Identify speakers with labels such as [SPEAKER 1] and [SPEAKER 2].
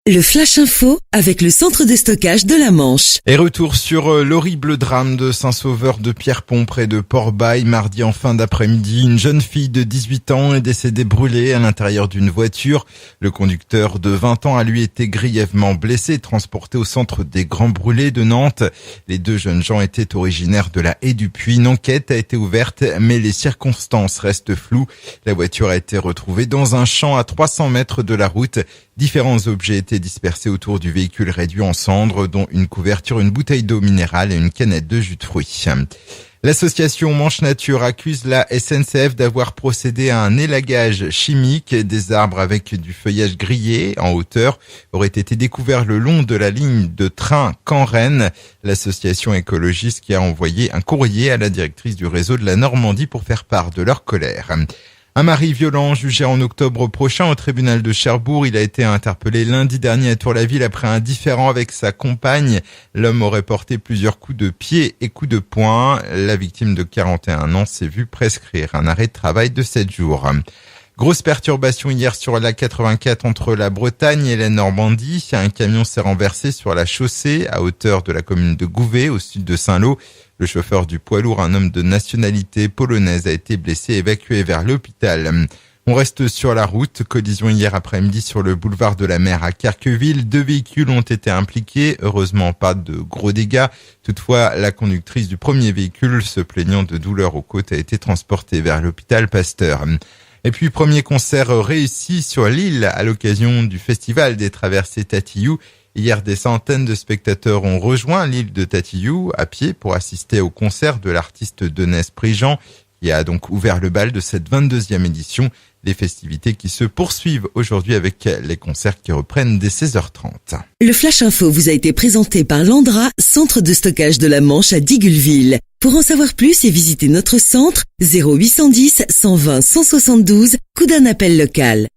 [SPEAKER 1] Le Flash Info avec le centre de stockage de la Manche.
[SPEAKER 2] Et retour sur l'horrible drame de Saint-Sauveur de Pierrepont près de Port-Bail. Mardi en fin d'après-midi, une jeune fille de 18 ans est décédée brûlée à l'intérieur d'une voiture. Le conducteur de 20 ans a lui été grièvement blessé et transporté au centre des Grands Brûlés de Nantes. Les deux jeunes gens étaient originaires de la Haie du Puy. Une enquête a été ouverte, mais les circonstances restent floues. La voiture a été retrouvée dans un champ à 300 mètres de la route. Différents objets étaient dispersés autour du véhicule réduit en cendres, dont une couverture, une bouteille d'eau minérale et une canette de jus de fruits. L'association Manche Nature accuse la SNCF d'avoir procédé à un élagage chimique. Des arbres avec du feuillage grillé en hauteur auraient été découverts le long de la ligne de train Caen-Rennes. L'association écologiste qui a envoyé un courrier à la directrice du réseau de la Normandie pour faire part de leur colère. Un mari violent jugé en octobre prochain au tribunal de Cherbourg. Il a été interpellé lundi dernier à Tour-la-Ville après un différend avec sa compagne. L'homme aurait porté plusieurs coups de pied et coups de poing. La victime de 41 ans s'est vue prescrire un arrêt de travail de 7 jours. Grosse perturbation hier sur la 84 entre la Bretagne et la Normandie. Un camion s'est renversé sur la chaussée à hauteur de la commune de Gouvet, au sud de Saint-Lô. Le chauffeur du poids lourd, un homme de nationalité polonaise, a été blessé et évacué vers l'hôpital. On reste sur la route. Collision hier après-midi sur le boulevard de la Mer à Carqueville. 2 véhicules ont été impliqués. Heureusement, pas de gros dégâts. Toutefois, la conductrice du premier véhicule, se plaignant de douleurs aux côtes, a été transportée vers l'hôpital Pasteur. Et puis, premier concert réussi sur l'île à l'occasion du festival des traversées Tatillou. Hier, des centaines de spectateurs ont rejoint l'île de Tatillou à pied pour assister au concert de l'artiste Denès Prigent, qui a donc ouvert le bal de cette 22e édition. Des festivités qui se poursuivent aujourd'hui avec les concerts qui reprennent dès 16h30.
[SPEAKER 1] Le Flash Info vous a été présenté par Landra, centre de stockage de la Manche à Digoulville. Pour en savoir plus et visiter notre centre, 0810 120 172, coup d'un appel local.